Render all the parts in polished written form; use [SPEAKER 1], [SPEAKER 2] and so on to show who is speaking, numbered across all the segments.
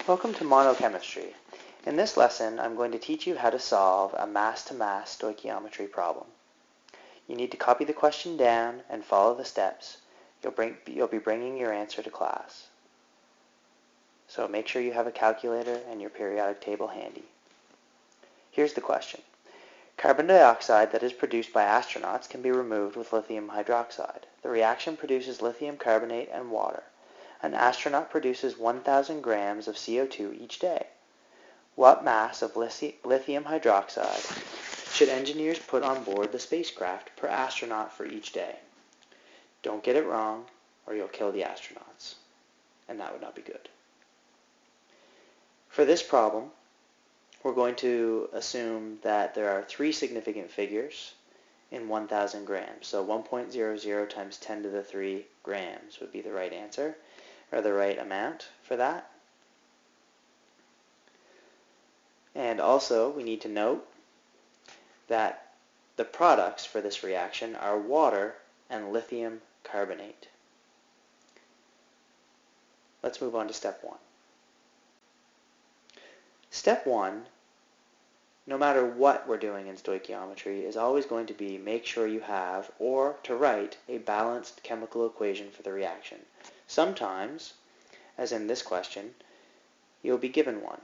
[SPEAKER 1] Welcome to monochemistry. In this lesson, I'm going to teach you how to solve a mass-to-mass stoichiometry problem. You need to copy the question down and follow the steps. You'll be bringing your answer to class. So make sure you have a calculator and your periodic table handy. Here's the question. Carbon dioxide that is produced by astronauts can be removed with lithium hydroxide. The reaction produces lithium carbonate and water. An astronaut produces 1,000 grams of CO2 each day. What mass of lithium hydroxide should engineers put on board the spacecraft per astronaut for each day? Don't get it wrong, or you'll kill the astronauts, and that would not be good. For this problem, we're going to assume that there are three significant figures in 1,000 grams. So 1.00 times 10 to the 3 grams would be the right answer, or the right amount for that. And also, we need to note that the products for this reaction are water and lithium carbonate. Let's move on to step 1. Step 1, no matter what we're doing in stoichiometry, is always going to be make sure you have, or to write, a balanced chemical equation for the reaction. Sometimes, as in this question, you'll be given one.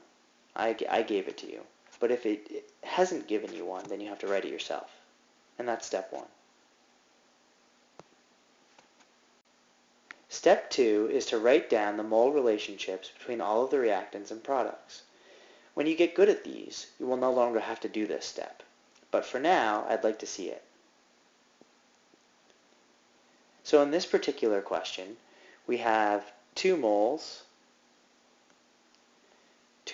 [SPEAKER 1] I gave it to you. But if it hasn't given you one, then you have to write it yourself. And that's step 1. Step 2 is to write down the mole relationships between all of the reactants and products. When you get good at these, you will no longer have to do this step. But for now, I'd like to see it. So in this particular question, we have 2 moles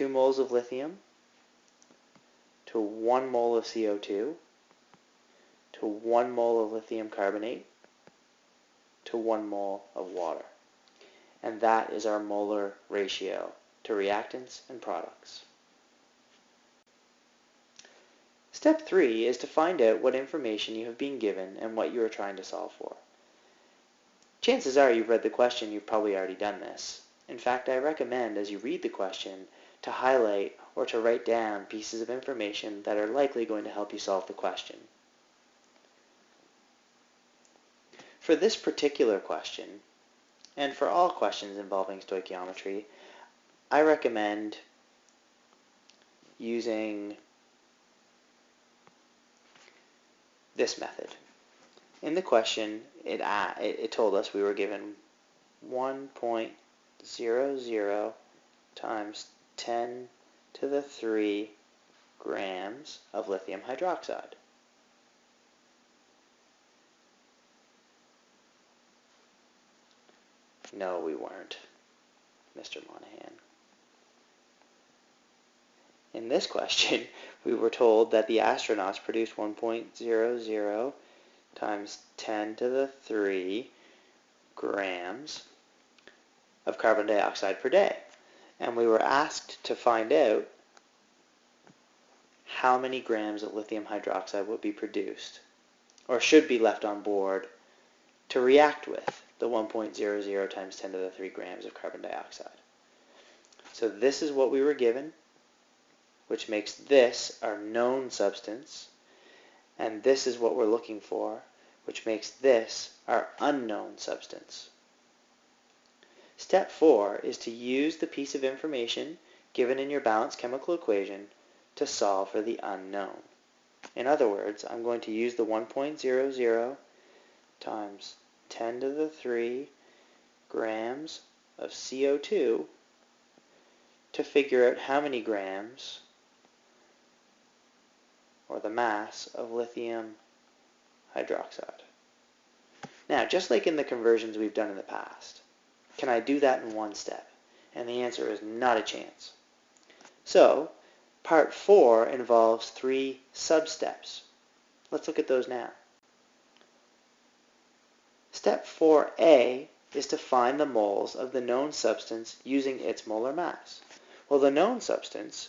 [SPEAKER 1] of lithium to 1 mole of CO2 to 1 mole of lithium carbonate to 1 mole of water. And that is our molar ratio to reactants and products. Step 3 is to find out what information you have been given and what you are trying to solve for. Chances are you've read the question, you've probably already done this. In fact, I recommend as you read the question to highlight or to write down pieces of information that are likely going to help you solve the question. For this particular question, and for all questions involving stoichiometry, I recommend using this method. In the question, it told us we were given 1.00 times 10 to the 3 grams of lithium hydroxide. No, we weren't, Mr. Monahan. In this question, we were told that the astronauts produced 1.00 times 10 to the 3 grams of carbon dioxide per day. And we were asked to find out how many grams of lithium hydroxide would be produced, or should be left on board, to react with the 1.00 times 10 to the 3 grams of carbon dioxide. So this is what we were given, which makes this our known substance, and this is what we're looking for, which makes this our unknown substance. Step 4 is to use the piece of information given in your balanced chemical equation to solve for the unknown. In other words, I'm going to use the 1.00 times 10 to the 3 grams of CO2 to figure out how many grams, or the mass, of lithium hydroxide. Now, just like in the conversions we've done in the past, can I do that in one step? And the answer is not a chance. So, part 4 involves 3 sub-steps. Let's look at those now. Step 4a is to find the moles of the known substance using its molar mass. Well, the known substance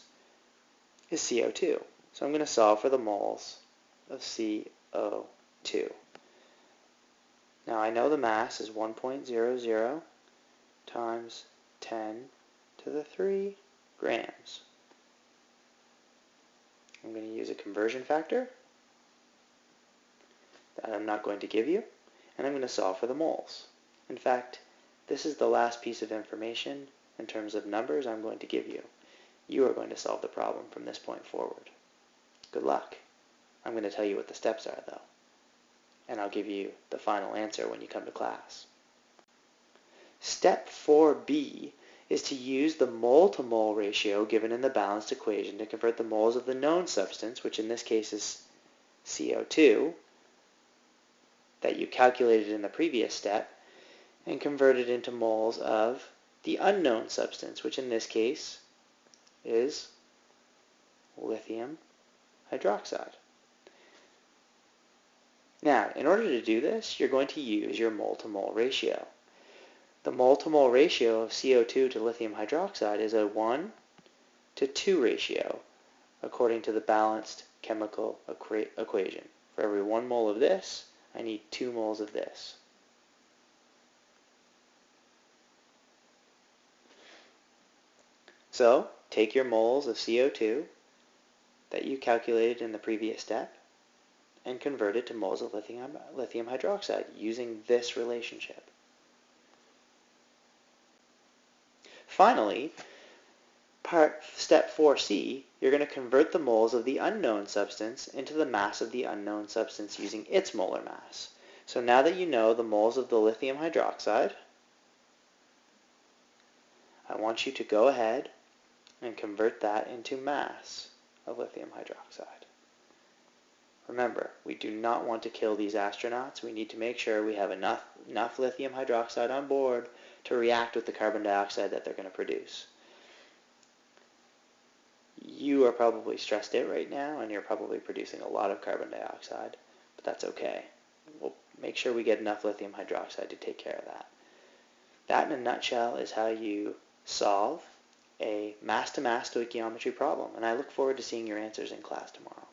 [SPEAKER 1] is CO2. So I'm going to solve for the moles of CO2. Now I know the mass is 1.00 times 10 to the 3 grams. I'm going to use a conversion factor that I'm not going to give you, and I'm going to solve for the moles. In fact, this is the last piece of information in terms of numbers I'm going to give you. You are going to solve the problem from this point forward. Good luck. I'm going to tell you what the steps are, though, and I'll give you the final answer when you come to class. Step 4b is to use the mole-to-mole ratio given in the balanced equation to convert the moles of the known substance, which in this case is CO2, that you calculated in the previous step, and convert it into moles of the unknown substance, which in this case is lithium hydroxide. Now, in order to do this, you're going to use your mole-to-mole ratio. The mole-to-mole ratio of CO2 to lithium hydroxide is a 1 to 2 ratio, according to the balanced chemical equation. For every 1 mole of this, I need 2 moles of this. So, take your moles of CO2 that you calculated in the previous step and convert it to moles of lithium hydroxide using this relationship. Finally, step 4c, you're going to convert the moles of the unknown substance into the mass of the unknown substance using its molar mass. So now that you know the moles of the lithium hydroxide, I want you to go ahead and convert that into mass of lithium hydroxide. Remember, we do not want to kill these astronauts. We need to make sure we have enough lithium hydroxide on board to react with the carbon dioxide that they're going to produce. You are probably stressed out right now, and you're probably producing a lot of carbon dioxide, but that's okay. We'll make sure we get enough lithium hydroxide to take care of that. That, in a nutshell, is how you solve a mass-to-mass stoichiometry problem, and I look forward to seeing your answers in class tomorrow.